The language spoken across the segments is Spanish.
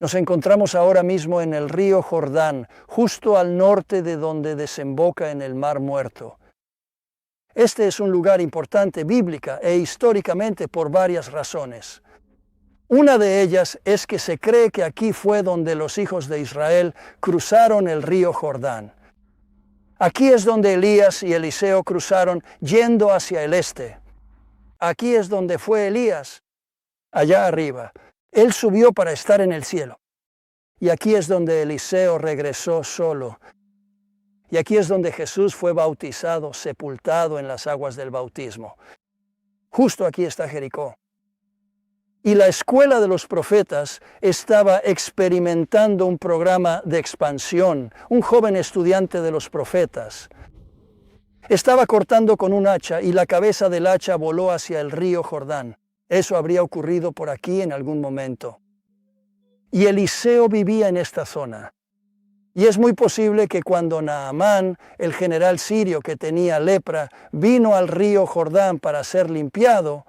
Nos encontramos ahora mismo en el río Jordán, justo al norte de donde desemboca en el Mar Muerto. Este es un lugar importante bíblica e históricamente por varias razones. Una de ellas es que se cree que aquí fue donde los hijos de Israel cruzaron el río Jordán. Aquí es donde Elías y Eliseo cruzaron yendo hacia el este. Aquí es donde fue Elías, allá arriba. Él subió para estar en el cielo. Y aquí es donde Eliseo regresó solo. Y aquí es donde Jesús fue bautizado, sepultado en las aguas del bautismo. Justo aquí está Jericó. Y la escuela de los profetas estaba experimentando un programa de expansión. Un joven estudiante de los profetas estaba cortando con un hacha y la cabeza del hacha voló hacia el río Jordán. Eso habría ocurrido por aquí en algún momento. Y Eliseo vivía en esta zona. Y es muy posible que cuando Naamán, el general sirio que tenía lepra, vino al río Jordán para ser limpiado,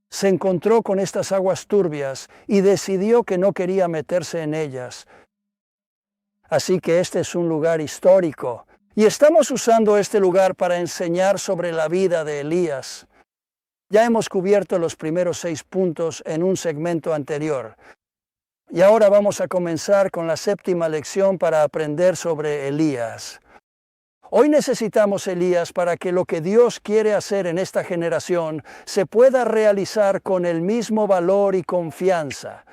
se encontró con estas aguas turbias y decidió que no quería meterse en ellas. Así que este es un lugar histórico. Y estamos usando este lugar para enseñar sobre la vida de Elías. Ya hemos cubierto los primeros 6 puntos en un segmento anterior. Y ahora vamos a comenzar con la 7ª lección para aprender sobre Elías. Hoy necesitamos Elías para que lo que Dios quiere hacer en esta generación se pueda realizar con el mismo valor y confianza,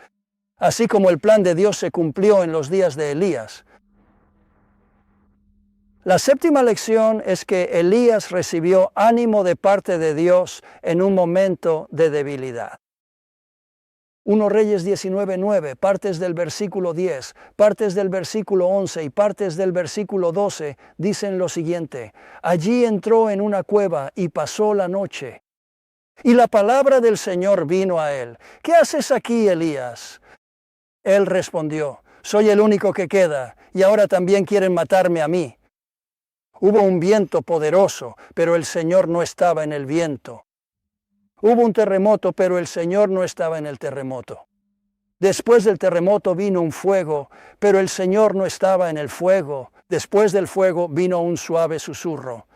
así como el plan de Dios se cumplió en los días de Elías. La 7ª lección es que Elías recibió ánimo de parte de Dios en un momento de debilidad. 1 Reyes 19:9, partes del versículo 10, partes del versículo 11 y partes del versículo 12 dicen lo siguiente: allí entró en una cueva y pasó la noche. Y la palabra del Señor vino a él: ¿qué haces aquí, Elías? Él respondió: soy el único que queda, y ahora también quieren matarme a mí. Hubo un viento poderoso, pero el Señor no estaba en el viento. Hubo un terremoto, pero el Señor no estaba en el terremoto. Después del terremoto vino un fuego, pero el Señor no estaba en el fuego. Después del fuego vino un suave susurro.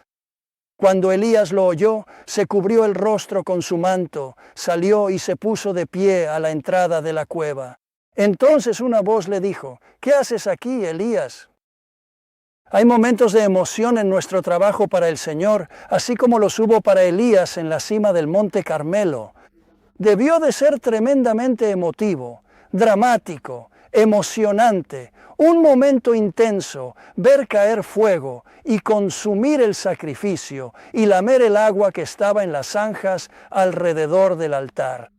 Cuando Elías lo oyó, se cubrió el rostro con su manto, salió y se puso de pie a la entrada de la cueva. Entonces una voz le dijo: ¿qué haces aquí, Elías? Hay momentos de emoción en nuestro trabajo para el Señor, así como los hubo para Elías en la cima del Monte Carmelo. Debió de ser tremendamente emotivo, dramático, emocionante, un momento intenso, ver caer fuego y consumir el sacrificio y lamer el agua que estaba en las zanjas alrededor del altar.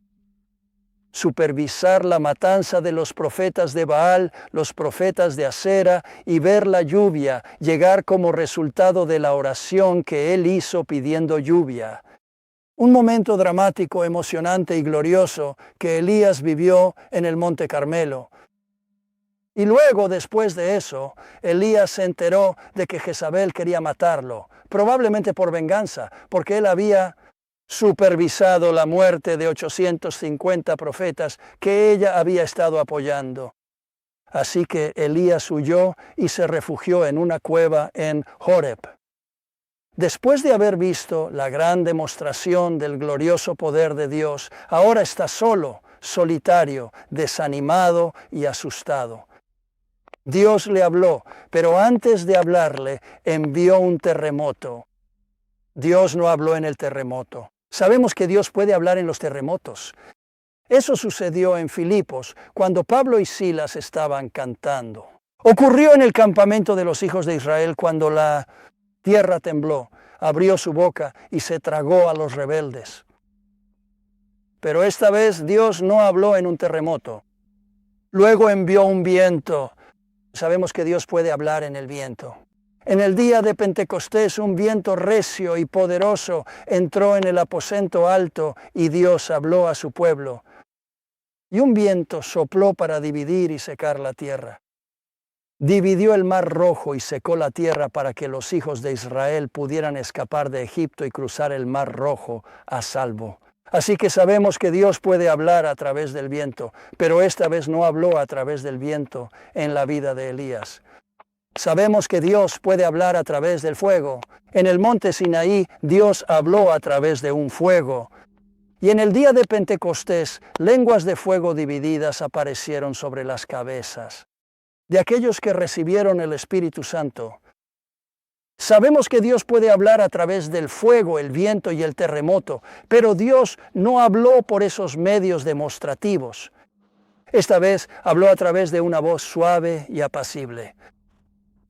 Supervisar la matanza de los profetas de Baal, los profetas de Asera, y ver la lluvia llegar como resultado de la oración que él hizo pidiendo lluvia. Un momento dramático, emocionante y glorioso que Elías vivió en el Monte Carmelo. Y luego, después de eso, Elías se enteró de que Jezabel quería matarlo, probablemente por venganza, porque él había supervisado la muerte de 850 profetas que ella había estado apoyando. Así que Elías huyó y se refugió en una cueva en Horeb. Después de haber visto la gran demostración del glorioso poder de Dios, ahora está solo, solitario, desanimado y asustado. Dios le habló, pero antes de hablarle, envió un terremoto. Dios no habló en el terremoto. Sabemos que Dios puede hablar en los terremotos. Eso sucedió en Filipos, cuando Pablo y Silas estaban cantando. Ocurrió en el campamento de los hijos de Israel cuando la tierra tembló, abrió su boca y se tragó a los rebeldes. Pero esta vez Dios no habló en un terremoto. Luego envió un viento. Sabemos que Dios puede hablar en el viento. En el día de Pentecostés un viento recio y poderoso entró en el aposento alto y Dios habló a su pueblo. Y un viento sopló para dividir y secar la tierra. Dividió el mar Rojo y secó la tierra para que los hijos de Israel pudieran escapar de Egipto y cruzar el mar Rojo a salvo. Así que sabemos que Dios puede hablar a través del viento, pero esta vez no habló a través del viento en la vida de Elías. Sabemos que Dios puede hablar a través del fuego. En el monte Sinaí, Dios habló a través de un fuego. Y en el día de Pentecostés, lenguas de fuego divididas aparecieron sobre las cabezas de aquellos que recibieron el Espíritu Santo. Sabemos que Dios puede hablar a través del fuego, el viento y el terremoto, pero Dios no habló por esos medios demostrativos. Esta vez habló a través de una voz suave y apacible.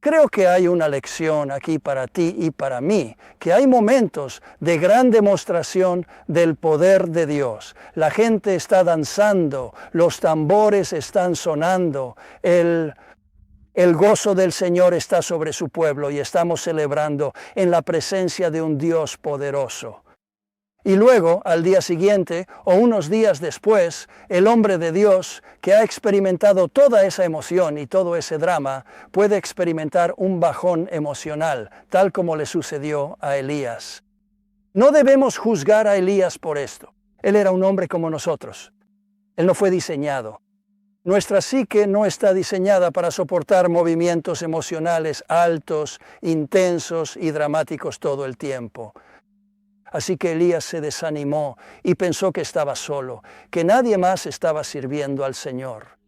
Creo que hay una lección aquí para ti y para mí, que hay momentos de gran demostración del poder de Dios. La gente está danzando, los tambores están sonando, el gozo del Señor está sobre su pueblo y estamos celebrando en la presencia de un Dios poderoso. Y luego, al día siguiente, o unos días después, el hombre de Dios, que ha experimentado toda esa emoción y todo ese drama, puede experimentar un bajón emocional, tal como le sucedió a Elías. No debemos juzgar a Elías por esto. Él era un hombre como nosotros. Él no fue diseñado. Nuestra psique no está diseñada para soportar movimientos emocionales altos, intensos y dramáticos todo el tiempo. Así que Elías se desanimó y pensó que estaba solo, que nadie más estaba sirviendo al Señor.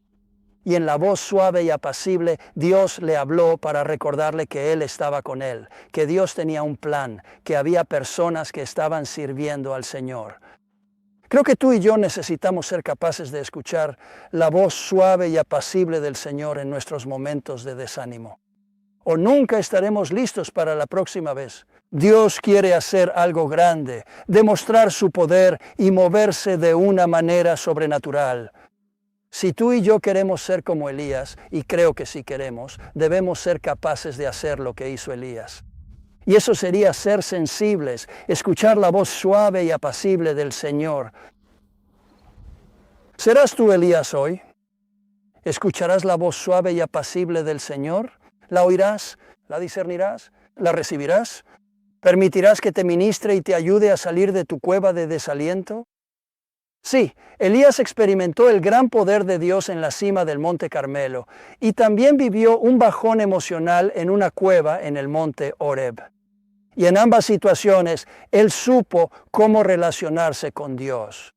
Y en la voz suave y apacible, Dios le habló para recordarle que Él estaba con él, que Dios tenía un plan, que había personas que estaban sirviendo al Señor. Creo que tú y yo necesitamos ser capaces de escuchar la voz suave y apacible del Señor en nuestros momentos de desánimo. O nunca estaremos listos para la próxima vez. Dios quiere hacer algo grande, demostrar su poder y moverse de una manera sobrenatural. Si tú y yo queremos ser como Elías, y creo que sí queremos, debemos ser capaces de hacer lo que hizo Elías. Y eso sería ser sensibles, escuchar la voz suave y apacible del Señor. ¿Serás tú Elías hoy? ¿Escucharás la voz suave y apacible del Señor? ¿La oirás? ¿La discernirás? ¿La recibirás? ¿Permitirás que te ministre y te ayude a salir de tu cueva de desaliento? Sí, Elías experimentó el gran poder de Dios en la cima del Monte Carmelo y también vivió un bajón emocional en una cueva en el Monte Horeb. Y en ambas situaciones, él supo cómo relacionarse con Dios.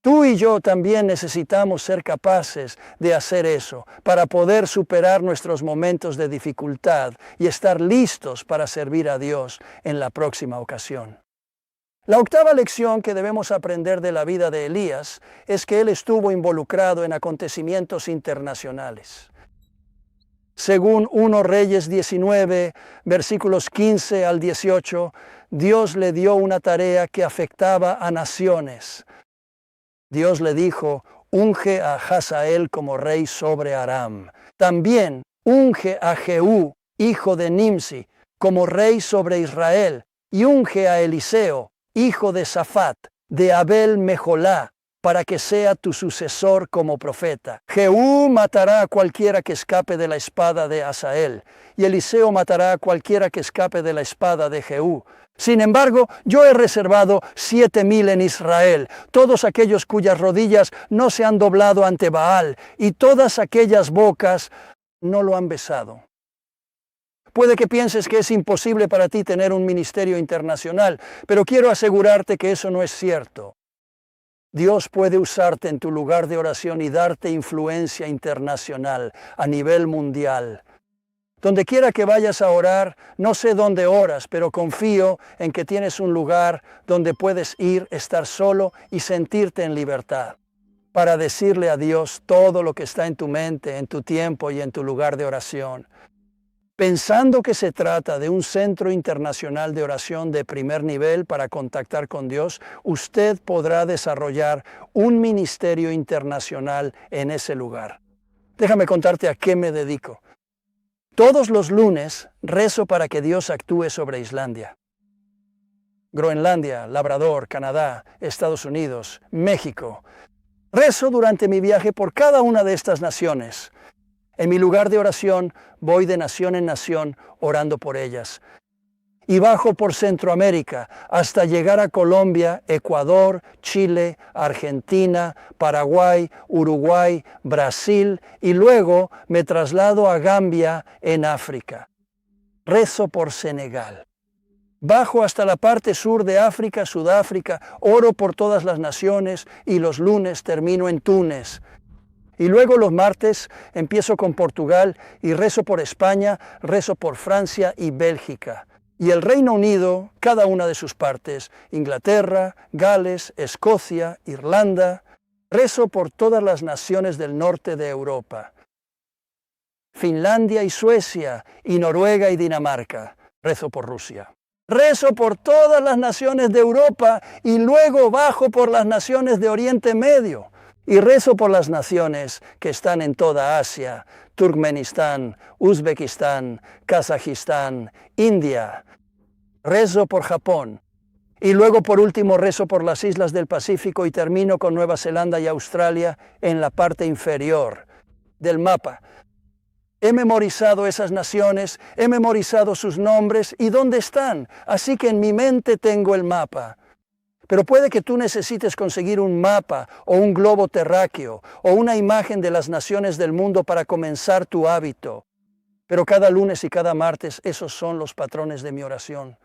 Tú y yo también necesitamos ser capaces de hacer eso para poder superar nuestros momentos de dificultad y estar listos para servir a Dios en la próxima ocasión. La octava lección que debemos aprender de la vida de Elías es que él estuvo involucrado en acontecimientos internacionales. Según 1 Reyes 19, versículos 15 al 18, Dios le dio una tarea que afectaba a naciones. Dios le dijo, unge a Hazael como rey sobre Aram. También unge a Jehú, hijo de Nimsi, como rey sobre Israel. Y unge a Eliseo, hijo de Safat, de Abel Mejolá, para que sea tu sucesor como profeta. Jehú matará a cualquiera que escape de la espada de Hazael, y Eliseo matará a cualquiera que escape de la espada de Jehú. Sin embargo, yo he reservado 7,000 en Israel, todos aquellos cuyas rodillas no se han doblado ante Baal, y todas aquellas bocas no lo han besado. Puede que pienses que es imposible para ti tener un ministerio internacional, pero quiero asegurarte que eso no es cierto. Dios puede usarte en tu lugar de oración y darte influencia internacional a nivel mundial. Donde quiera que vayas a orar, no sé dónde oras, pero confío en que tienes un lugar donde puedes ir, estar solo y sentirte en libertad para decirle a Dios todo lo que está en tu mente, en tu tiempo y en tu lugar de oración. Pensando que se trata de un centro internacional de oración de primer nivel para contactar con Dios, usted podrá desarrollar un ministerio internacional en ese lugar. Déjame contarte a qué me dedico. Todos los lunes rezo para que Dios actúe sobre Islandia, Groenlandia, Labrador, Canadá, Estados Unidos, México. Rezo durante mi viaje por cada una de estas naciones. En mi lugar de oración voy de nación en nación orando por ellas. y bajo por Centroamérica hasta llegar a Colombia, Ecuador, Chile, Argentina, Paraguay, Uruguay, Brasil y luego me traslado a Gambia en África. Rezo por Senegal. Bajo hasta la parte sur de África, Sudáfrica, oro por todas las naciones y los lunes termino en Túnez. Y luego los martes empiezo con Portugal y rezo por España, rezo por Francia y Bélgica. Y el Reino Unido, cada una de sus partes, Inglaterra, Gales, Escocia, Irlanda, rezo por todas las naciones del norte de Europa. Finlandia y Suecia, y Noruega y Dinamarca, rezo por Rusia. Rezo por todas las naciones de Europa y luego bajo por las naciones de Oriente Medio. Y rezo por las naciones que están en toda Asia, Turkmenistán, Uzbekistán, Kazajistán, India. Rezo por Japón. Y luego por último rezo por las islas del Pacífico y termino con Nueva Zelanda y Australia en la parte inferior del mapa. He memorizado esas naciones, he memorizado sus nombres y dónde están. Así que en mi mente tengo el mapa. Pero puede que tú necesites conseguir un mapa o un globo terráqueo o una imagen de las naciones del mundo para comenzar tu hábito. Pero cada lunes y cada martes esos son los patrones de mi oración.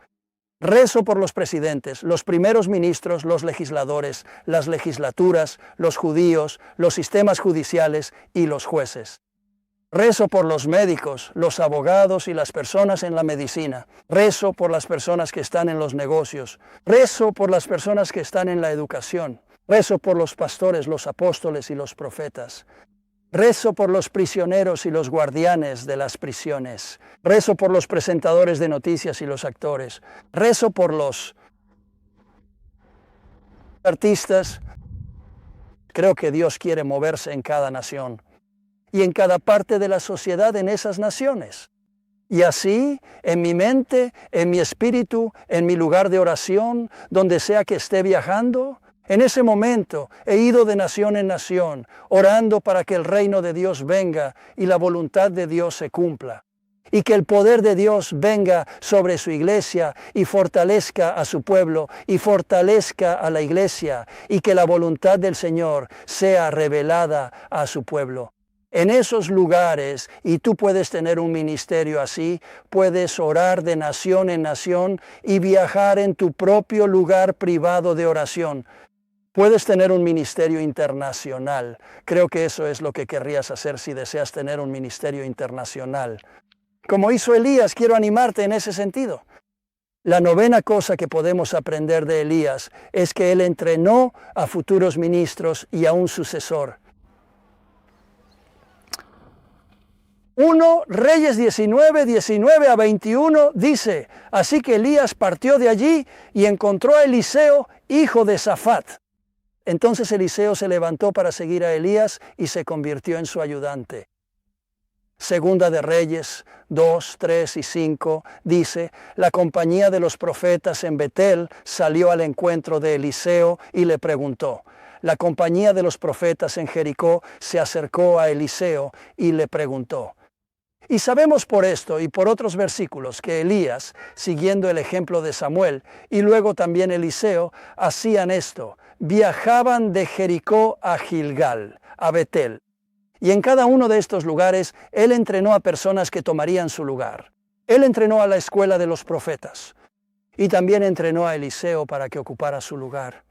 Rezo por los presidentes, los primeros ministros, los legisladores, las legislaturas, los judíos, los sistemas judiciales y los jueces. Rezo por los médicos, los abogados y las personas en la medicina. Rezo por las personas que están en los negocios. Rezo por las personas que están en la educación. Rezo por los pastores, los apóstoles y los profetas. Rezo por los prisioneros y los guardianes de las prisiones. Rezo por los presentadores de noticias y los actores. Rezo por los artistas. Creo que Dios quiere moverse en cada nación y en cada parte de la sociedad en esas naciones. Y así, en mi mente, en mi espíritu, en mi lugar de oración, donde sea que esté viajando, en ese momento he ido de nación en nación, orando para que el reino de Dios venga y la voluntad de Dios se cumpla. Y que el poder de Dios venga sobre su iglesia y fortalezca a su pueblo y fortalezca a la iglesia y que la voluntad del Señor sea revelada a su pueblo. En esos lugares, y tú puedes tener un ministerio así, puedes orar de nación en nación y viajar en tu propio lugar privado de oración. Puedes tener un ministerio internacional. Creo que eso es lo que querrías hacer si deseas tener un ministerio internacional. Como hizo Elías, quiero animarte en ese sentido. La novena cosa que podemos aprender de Elías es que él entrenó a futuros ministros y a un sucesor. 1 Reyes 19 a 21 dice, así que Elías partió de allí y encontró a Eliseo, hijo de Safat. Entonces Eliseo se levantó para seguir a Elías y se convirtió en su ayudante. Segunda de Reyes 2, 3 y 5 dice, la compañía de los profetas en Betel salió al encuentro de Eliseo y le preguntó. La compañía de los profetas en Jericó se acercó a Eliseo y le preguntó. Y sabemos por esto y por otros versículos que Elías, siguiendo el ejemplo de Samuel, y luego también Eliseo, hacían esto. Viajaban de Jericó a Gilgal, a Betel. Y en cada uno de estos lugares, él entrenó a personas que tomarían su lugar. Él entrenó a la escuela de los profetas. Y también entrenó a Eliseo para que ocupara su lugar.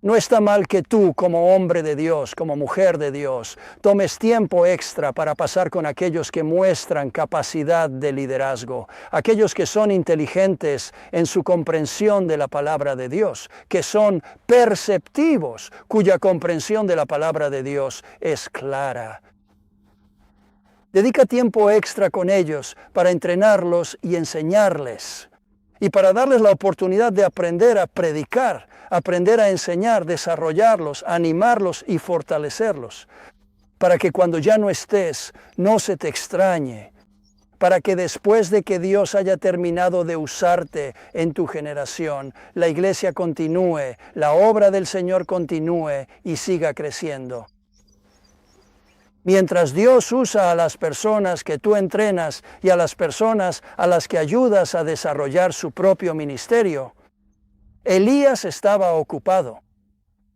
No está mal que tú, como hombre de Dios, como mujer de Dios, tomes tiempo extra para pasar con aquellos que muestran capacidad de liderazgo, aquellos que son inteligentes en su comprensión de la palabra de Dios, que son perceptivos, cuya comprensión de la palabra de Dios es clara. Dedica tiempo extra con ellos para entrenarlos y enseñarles, y para darles la oportunidad de aprender a predicar, aprender a enseñar, desarrollarlos, animarlos y fortalecerlos, para que cuando ya no estés, no se te extrañe, para que después de que Dios haya terminado de usarte en tu generación, la iglesia continúe, la obra del Señor continúe y siga creciendo. Mientras Dios usa a las personas que tú entrenas y a las personas a las que ayudas a desarrollar su propio ministerio, Elías estaba ocupado.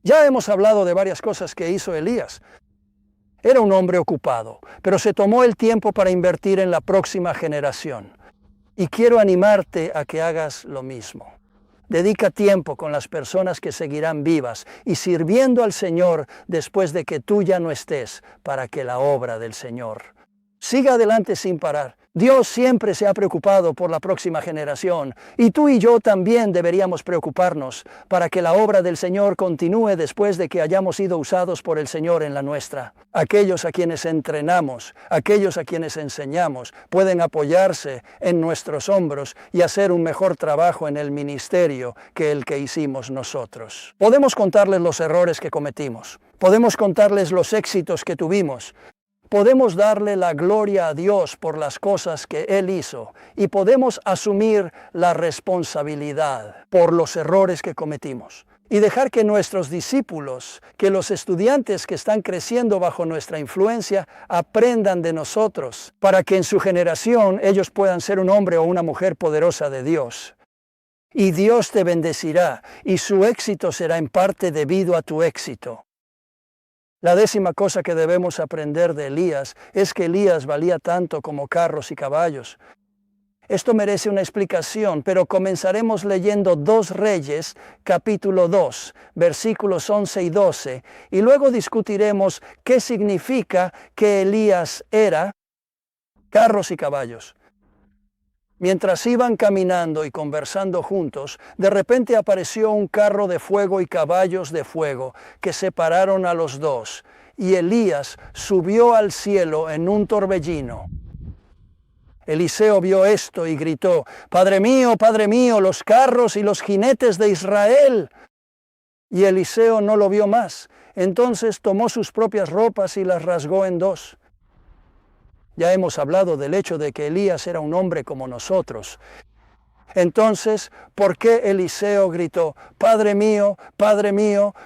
Ya hemos hablado de varias cosas que hizo Elías. Era un hombre ocupado, pero se tomó el tiempo para invertir en la próxima generación. Y quiero animarte a que hagas lo mismo. Dedica tiempo con las personas que seguirán vivas y sirviendo al Señor después de que tú ya no estés, para que la obra del Señor siga adelante sin parar. Dios siempre se ha preocupado por la próxima generación y tú y yo también deberíamos preocuparnos para que la obra del Señor continúe después de que hayamos sido usados por el Señor en la nuestra. Aquellos a quienes entrenamos, aquellos a quienes enseñamos, pueden apoyarse en nuestros hombros y hacer un mejor trabajo en el ministerio que el que hicimos nosotros. Podemos contarles los errores que cometimos, podemos contarles los éxitos que tuvimos. Podemos darle la gloria a Dios por las cosas que Él hizo y podemos asumir la responsabilidad por los errores que cometimos y dejar que nuestros discípulos, que los estudiantes que están creciendo bajo nuestra influencia, aprendan de nosotros para que en su generación ellos puedan ser un hombre o una mujer poderosa de Dios. Y Dios te bendecirá y su éxito será en parte debido a tu éxito. La 10ª cosa que debemos aprender de Elías es que Elías valía tanto como carros y caballos. Esto merece una explicación, pero comenzaremos leyendo 2 Reyes, capítulo 2, versículos 11 y 12, y luego discutiremos qué significa que Elías era carros y caballos. Mientras iban caminando y conversando juntos, de repente apareció un carro de fuego y caballos de fuego que separaron a los dos, y Elías subió al cielo en un torbellino. Eliseo vio esto y gritó: Padre mío, los carros y los jinetes de Israel. Y Eliseo no lo vio más. Entonces tomó sus propias ropas y las rasgó en 2. Ya hemos hablado del hecho de que Elías era un hombre como nosotros. Entonces, ¿por qué Eliseo gritó: Padre mío,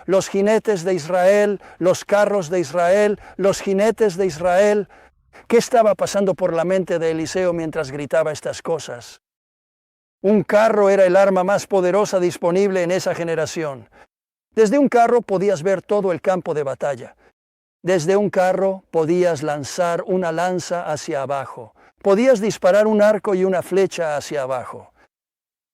los jinetes de Israel, los carros de Israel, los jinetes de Israel? ¿Qué estaba pasando por la mente de Eliseo mientras gritaba estas cosas? Un carro era el arma más poderosa disponible en esa generación. Desde un carro podías ver todo el campo de batalla. Desde un carro podías lanzar una lanza hacia abajo. Podías disparar un arco y una flecha hacia abajo.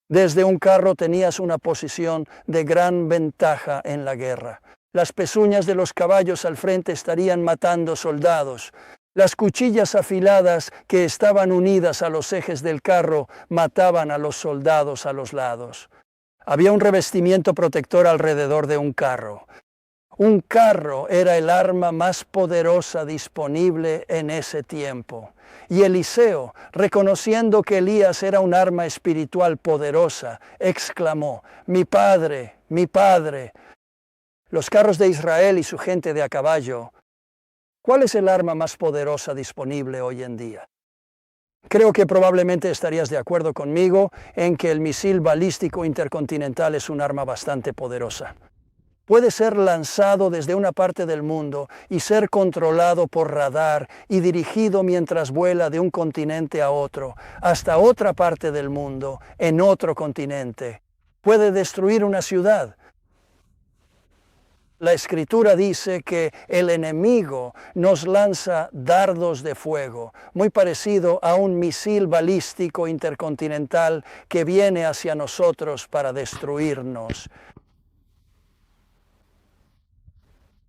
Desde un carro tenías una posición de gran ventaja en la guerra. Las pezuñas de los caballos al frente estarían matando soldados. Las cuchillas afiladas que estaban unidas a los ejes del carro mataban a los soldados a los lados. Había un revestimiento protector alrededor de un carro. Un carro era el arma más poderosa disponible en ese tiempo. Y Eliseo, reconociendo que Elías era un arma espiritual poderosa, exclamó: mi padre, mi padre. Los carros de Israel y su gente de a caballo. ¿Cuál es el arma más poderosa disponible hoy en día? Creo que probablemente estarías de acuerdo conmigo en que el misil balístico intercontinental es un arma bastante poderosa. Puede ser lanzado desde una parte del mundo y ser controlado por radar y dirigido mientras vuela de un continente a otro, hasta otra parte del mundo, en otro continente. Puede destruir una ciudad. La Escritura dice que el enemigo nos lanza dardos de fuego, muy parecido a un misil balístico intercontinental que viene hacia nosotros para destruirnos.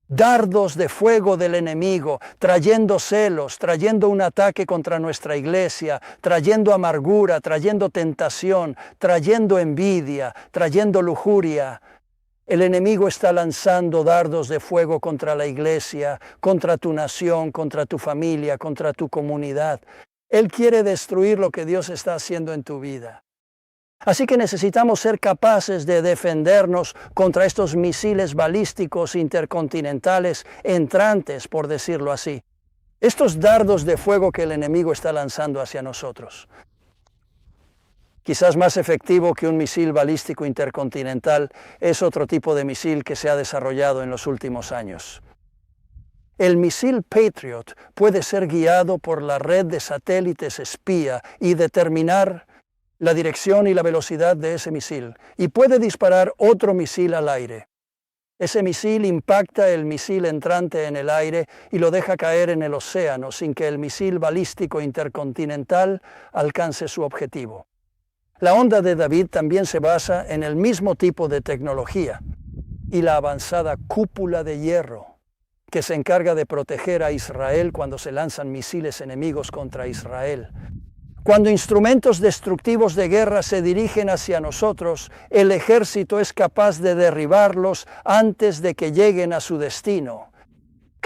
Dardos de fuego del enemigo, trayendo celos, trayendo un ataque contra nuestra iglesia, trayendo amargura, trayendo tentación, trayendo envidia, trayendo lujuria. El enemigo está lanzando dardos de fuego contra la iglesia, contra tu nación, contra tu familia, contra tu comunidad. Él quiere destruir lo que Dios está haciendo en tu vida. Así que necesitamos ser capaces de defendernos contra estos misiles balísticos intercontinentales entrantes, por decirlo así. Estos dardos de fuego que el enemigo está lanzando hacia nosotros. Quizás más efectivo que un misil balístico intercontinental es otro tipo de misil que se ha desarrollado en los últimos años. El misil Patriot puede ser guiado por la red de satélites espía y determinar la dirección y la velocidad de ese misil, y puede disparar otro misil al aire. Ese misil impacta el misil entrante en el aire y lo deja caer en el océano sin que el misil balístico intercontinental alcance su objetivo. La onda de David también se basa en el mismo tipo de tecnología y la avanzada cúpula de hierro que se encarga de proteger a Israel cuando se lanzan misiles enemigos contra Israel. Cuando instrumentos destructivos de guerra se dirigen hacia nosotros, el ejército es capaz de derribarlos antes de que lleguen a su destino.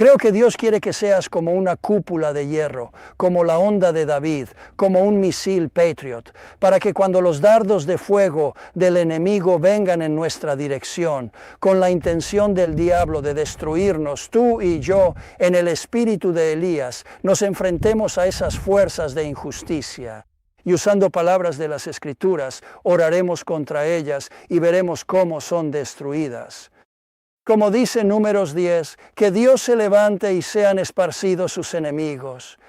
Creo que Dios quiere que seas como una cúpula de hierro, como la onda de David, como un misil Patriot, para que cuando los dardos de fuego del enemigo vengan en nuestra dirección, con la intención del diablo de destruirnos, tú y yo, en el espíritu de Elías, nos enfrentemos a esas fuerzas de injusticia. Y usando palabras de las Escrituras, oraremos contra ellas y veremos cómo son destruidas. Como dice Números 10, que Dios se levante y sean esparcidos sus enemigos.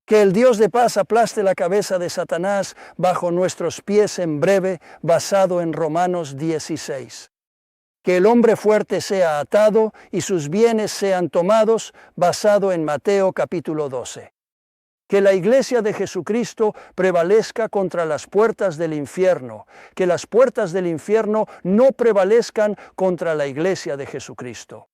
Que el Dios de paz aplaste la cabeza de Satanás bajo nuestros pies en breve, basado en Romanos 16. Que el hombre fuerte sea atado y sus bienes sean tomados, basado en Mateo capítulo 12. Que la Iglesia de Jesucristo prevalezca contra las puertas del infierno, que las puertas del infierno no prevalezcan contra la Iglesia de Jesucristo.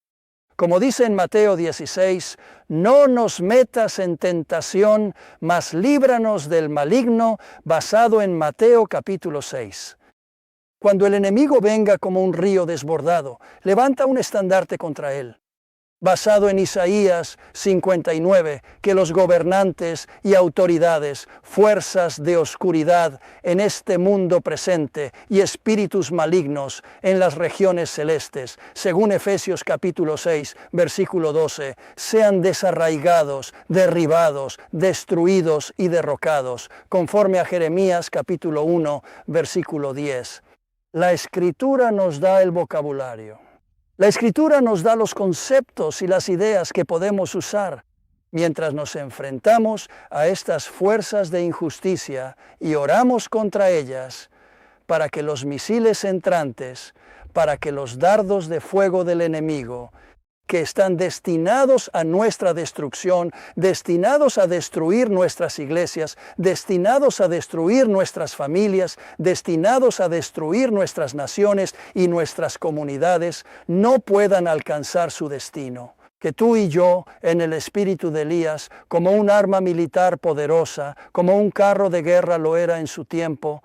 Como dice en Mateo 16, no nos metas en tentación, mas líbranos del maligno, basado en Mateo capítulo 6. Cuando el enemigo venga como un río desbordado, levanta un estandarte contra él. Basado en Isaías 59, que los gobernantes y autoridades, fuerzas de oscuridad en este mundo presente y espíritus malignos en las regiones celestes, según Efesios capítulo 6, versículo 12, sean desarraigados, derribados, destruidos y derrocados, conforme a Jeremías capítulo 1, versículo 10. La Escritura nos da el vocabulario. La Escritura nos da los conceptos y las ideas que podemos usar mientras nos enfrentamos a estas fuerzas de injusticia y oramos contra ellas para que los misiles entrantes, para que los dardos de fuego del enemigo, que están destinados a nuestra destrucción, destinados a destruir nuestras iglesias, destinados a destruir nuestras familias, destinados a destruir nuestras naciones y nuestras comunidades, no puedan alcanzar su destino. Que tú y yo, en el espíritu de Elías, como un arma militar poderosa, como un carro de guerra lo era en su tiempo,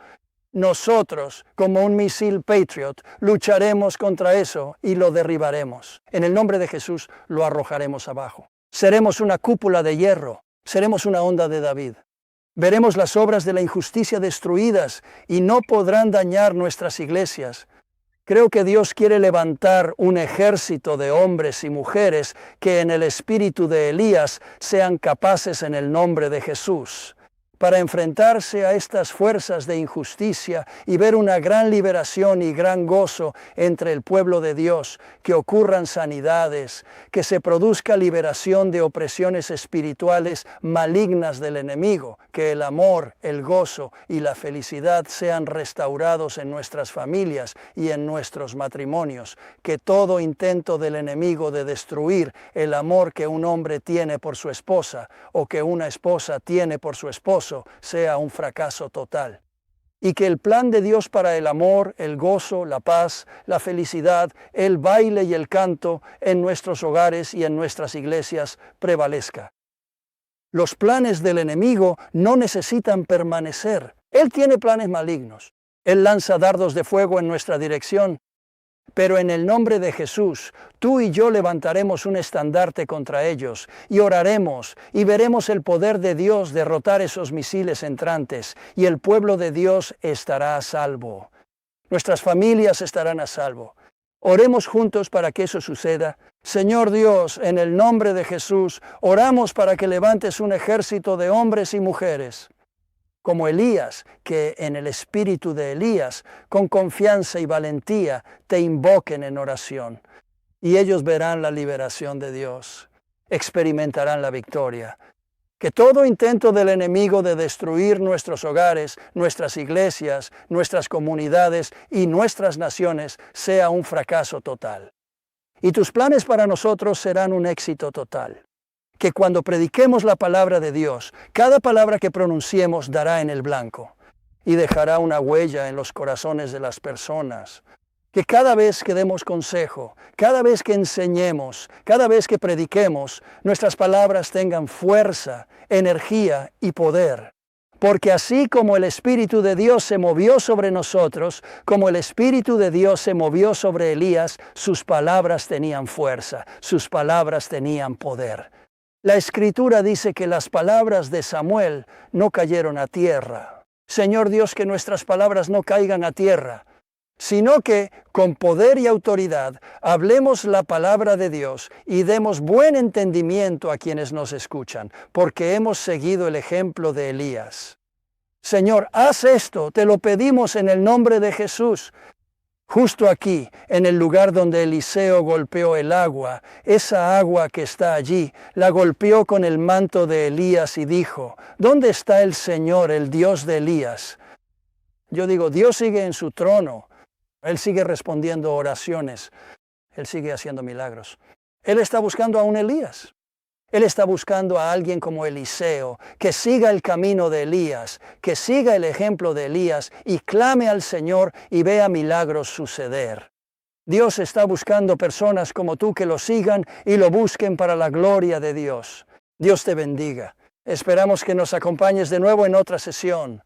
nosotros, como un misil Patriot, lucharemos contra eso y lo derribaremos. En el nombre de Jesús lo arrojaremos abajo. Seremos una cúpula de hierro, seremos una onda de David. Veremos las obras de la injusticia destruidas y no podrán dañar nuestras iglesias. Creo que Dios quiere levantar un ejército de hombres y mujeres que en el espíritu de Elías sean capaces en el nombre de Jesús para enfrentarse a estas fuerzas de injusticia y ver una gran liberación y gran gozo entre el pueblo de Dios, que ocurran sanidades, que se produzca liberación de opresiones espirituales malignas del enemigo, que el amor, el gozo y la felicidad sean restaurados en nuestras familias y en nuestros matrimonios, que todo intento del enemigo de destruir el amor que un hombre tiene por su esposa o que una esposa tiene por su esposo sea un fracaso total. Y que el plan de Dios para el amor, el gozo, la paz, la felicidad, el baile y el canto en nuestros hogares y en nuestras iglesias prevalezca. Los planes del enemigo no necesitan permanecer. Él tiene planes malignos. Él lanza dardos de fuego en nuestra dirección. Pero en el nombre de Jesús, tú y yo levantaremos un estandarte contra ellos y oraremos y veremos el poder de Dios derrotar esos misiles entrantes y el pueblo de Dios estará a salvo. Nuestras familias estarán a salvo. Oremos juntos para que eso suceda. Señor Dios, en el nombre de Jesús, oramos para que levantes un ejército de hombres y mujeres como Elías, que en el espíritu de Elías, con confianza y valentía, te invoquen en oración. Y ellos verán la liberación de Dios. experimentarán la victoria. Que todo intento del enemigo de destruir nuestros hogares, nuestras iglesias, nuestras comunidades y nuestras naciones sea un fracaso total. Y tus planes para nosotros serán un éxito total. Que cuando prediquemos la palabra de Dios, cada palabra que pronunciemos dará en el blanco y dejará una huella en los corazones de las personas. Que cada vez que demos consejo, cada vez que enseñemos, cada vez que prediquemos, nuestras palabras tengan fuerza, energía y poder. Porque así como el Espíritu de Dios se movió sobre nosotros, como el Espíritu de Dios se movió sobre Elías, sus palabras tenían fuerza, sus palabras tenían poder. La Escritura dice que las palabras de Samuel no cayeron a tierra. Señor Dios, que nuestras palabras no caigan a tierra, sino que con poder y autoridad hablemos la palabra de Dios y demos buen entendimiento a quienes nos escuchan, porque hemos seguido el ejemplo de Elías. Señor, haz esto, te lo pedimos en el nombre de Jesús. Justo aquí, en el lugar donde Eliseo golpeó el agua, esa agua que está allí, la golpeó con el manto de Elías y dijo, ¿dónde está el Señor, el Dios de Elías? Yo digo, Dios sigue en su trono. Él sigue respondiendo oraciones. Él sigue haciendo milagros. Él está buscando a un Elías. Él está buscando a alguien como Eliseo, que siga el camino de Elías, que siga el ejemplo de Elías y clame al Señor y vea milagros suceder. Dios está buscando personas como tú que lo sigan y lo busquen para la gloria de Dios. Dios te bendiga. Esperamos que nos acompañes de nuevo en otra sesión.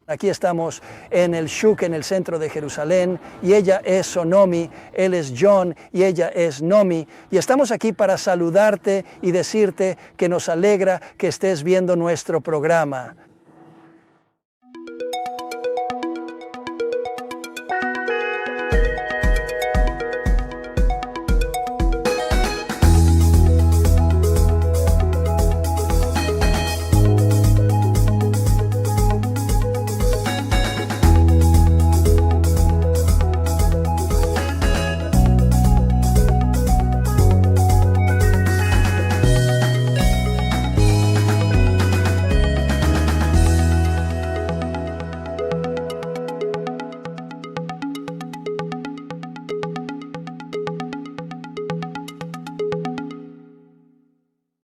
Aquí estamos en el Shuk, en el centro de Jerusalén, y ella es Sonomi, él es John y ella es Nomi. Y estamos aquí para saludarte y decirte que nos alegra que estés viendo nuestro programa.